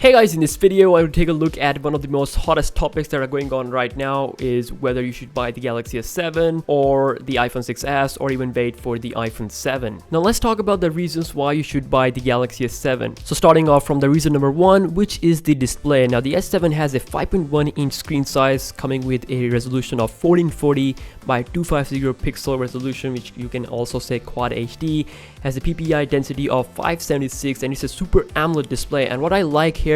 Hey guys, in this video I will take a look at one of the most hottest topics that are going on right now is whether you should buy the Galaxy S7 or the iPhone 6s or even wait for the iPhone 7. Now let's talk about the reasons why you should buy the Galaxy S7. So starting off from the reason number one, which is the display. Now the S7 has a 5.1 inch screen size coming with a resolution of 1440 by 250 pixel resolution, which you can also say Quad HD, has a PPI density of 576, and it's a Super AMOLED display. And what I like here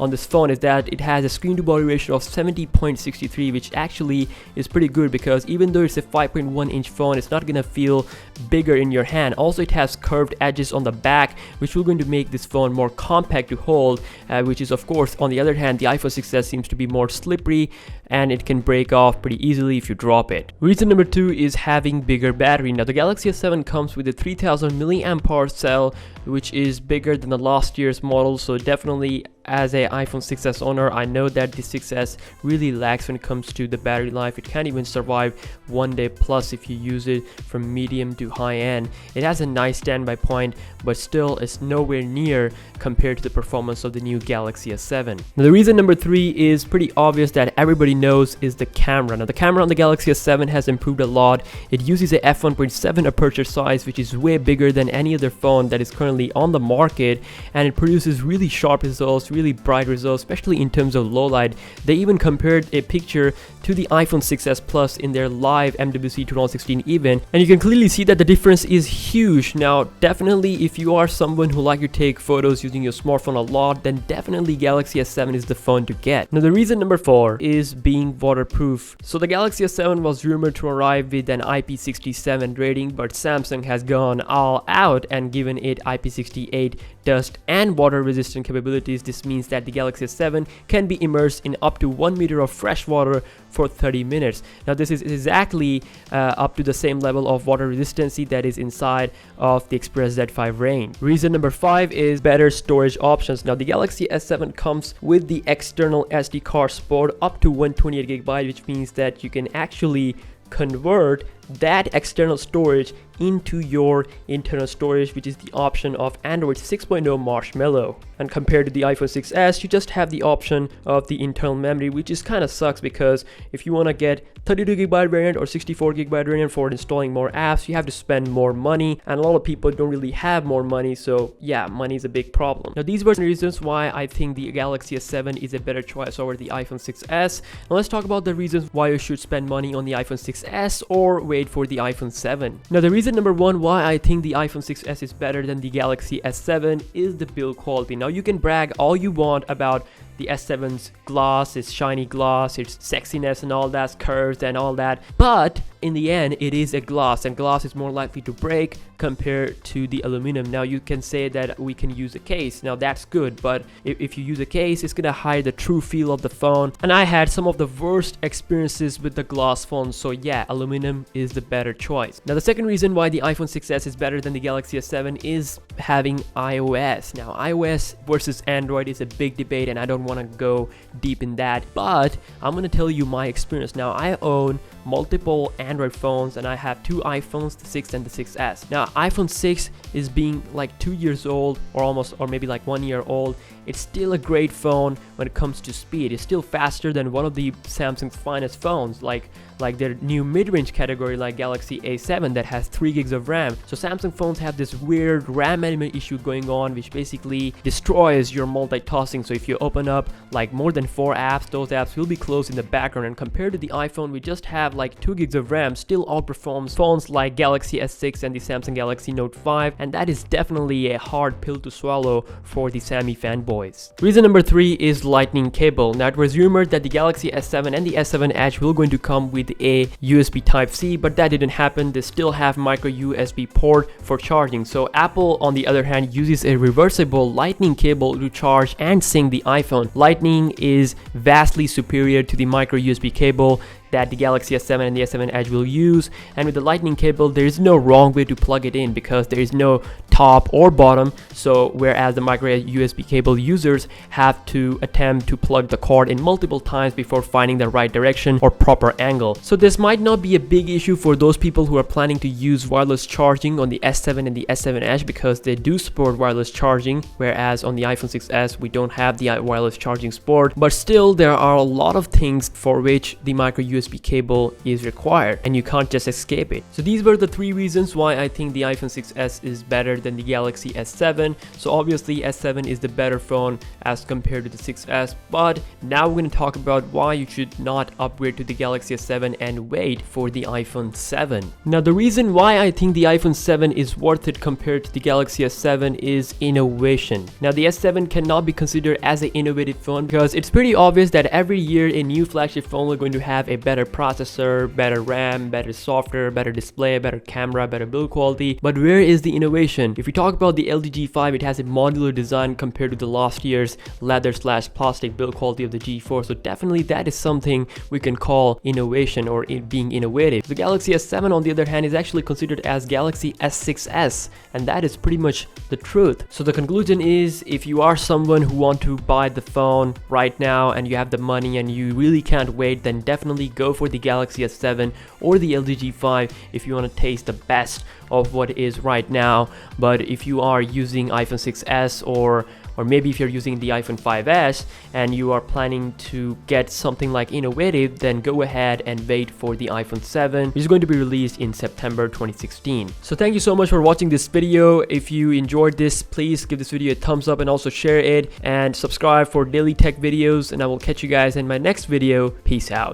on this phone is that it has a screen to body ratio of 70.63, which actually is pretty good because even though it's a 5.1 inch phone, it's not gonna feel bigger in your hand. Also, it has curved edges on the back, which will going to make this phone more compact to hold, which is of course, on the other hand, the iPhone 6s seems to be more slippery and it can break off pretty easily if you drop it. Reason number two is having bigger battery. Now the Galaxy S7 comes with a 3000 milliamp hour cell, which is bigger than the last year's model, so definitely as a iPhone 6s owner, I know that the 6s really lacks when it comes to the battery life. It can't even survive 1 day plus if you use it from medium to high end. It has a nice standby point, but still it's nowhere near compared to the performance of the new Galaxy S7. Now the reason number three is pretty obvious that everybody knows is the camera. Now the camera on the Galaxy S7 has improved a lot. It uses a f1.7 aperture size, which is way bigger than any other phone that is currently on the market, and it produces really sharp results, really bright results, especially in terms of low light. They even compared a picture to the iPhone 6s Plus in their live MWC 2016 event, and you can clearly see that the difference is huge. Now definitely if you are someone who like to take photos using your smartphone a lot, then definitely Galaxy S7 is the phone to get. Now the reason number four is being waterproof. So the Galaxy S7 was rumored to arrive with an IP67 rating, but Samsung has gone all out and given it IP68 dust and water resistant capabilities. This means that the Galaxy S7 can be immersed in up to 1 meter of fresh water for 30 minutes. Now this is exactly up to the same level of water resistance that is inside of the Express Z5 range. Reason number five is better storage options. Now the Galaxy S7 comes with the external SD card support up to 128 GB, which means that you can actually convert that external storage into your internal storage, which is the option of Android 6.0 Marshmallow. And compared to the iPhone 6s, you just have the option of the internal memory, which is kind of sucks because if you want to get 32 GB variant or 64 GB variant for installing more apps, you have to spend more money, and a lot of people don't really have more money, so yeah, money is a big problem. Now these were the reasons why I think the Galaxy S7 is a better choice over the iPhone 6s. Now let's talk about the reasons why you should spend money on the iPhone 6s or wait for the iPhone 7. Now the reason number one why I think the iPhone 6s is better than the Galaxy S7 is the build quality. Now you can brag all you want about the S7's gloss, its shiny gloss, its sexiness and all that, curves and all that, but in the end it is a gloss, and gloss is more likely to break compared to the aluminum. Now you can say that we can use a case, now that's good, but if you use a case, it's gonna hide the true feel of the phone, and I had some of the worst experiences with the gloss phones, so yeah, aluminum is the better choice. Now the second reason why the iPhone 6s is better than the Galaxy S7 is having iOS. Now iOS versus Android is a big debate, and I don't want to go deep in that, but I'm going to tell you my experience. Now I own multiple Android phones and I have two iPhones, the 6 and the 6s. Now iPhone 6 is being like 2 years old or maybe like 1 year old. It's still a great phone when it comes to speed. It's still faster than one of the Samsung's finest phones, like their new mid-range category like Galaxy A7 that has 3 gigs of RAM. So Samsung phones have this weird RAM element issue going on, which basically destroys your multitasking. So if you open up like more than 4 apps, those apps will be closed in the background, and compared to the iPhone, we just have like 2 gigs of RAM, still outperforms phones like Galaxy S6 and the Samsung Galaxy Note 5, and that is definitely a hard pill to swallow for the Sammy fanboys. Reason number three is lightning cable. Now it was rumored that the Galaxy S7 and the S7 Edge will going to come with a USB Type-C, but that didn't happen. They still have micro USB port for charging. So Apple on the other hand uses a reversible lightning cable to charge and sync the iPhone. Lightning is vastly superior to the micro USB cable. that the Galaxy S7 and the S7 Edge will use. And with the lightning cable, there is no wrong way to plug it in because there is no top or bottom. So whereas the micro USB cable users have to attempt to plug the cord in multiple times before finding the right direction or proper angle. So this might not be a big issue for those people who are planning to use wireless charging on the S7 and the S7 Edge, because they do support wireless charging, whereas on the iPhone 6s we don't have the wireless charging support. But still, there are a lot of things for which the micro USB cable is required and you can't just escape it. So these were the 3 reasons why I think the iPhone 6s is better than the Galaxy S7. So obviously S7 is the better phone as compared to the 6s, but now we're going to talk about why you should not upgrade to the Galaxy S7 and wait for the iPhone 7. Now the reason why I think the iPhone 7 is worth it compared to the Galaxy S7 is innovation. Now the S7 cannot be considered as an innovative phone because it's pretty obvious that every year a new flagship phone is going to have a better processor, better RAM, better software, better display, better camera, better build quality. But where is the innovation? If we talk about the LG G5, it has a modular design compared to the last year's leather/plastic build quality of the G4. So definitely that is something we can call innovation or being innovative. The Galaxy S7 on the other hand is actually considered as Galaxy S6s, and that is pretty much the truth. So the conclusion is, if you are someone who want to buy the phone right now and you have the money and you really can't wait, then definitely go for the Galaxy S7 or the LG G5 if you want to taste the best of what is right now. But if you are using iPhone 6s or maybe if you're using the iPhone 5s and you are planning to get something like innovative, then go ahead and wait for the iPhone 7, which is going to be released in September 2016. So thank you so much for watching this video. If you enjoyed this, please give this video a thumbs up and also share it and subscribe for daily tech videos, and I will catch you guys in my next video. Peace out.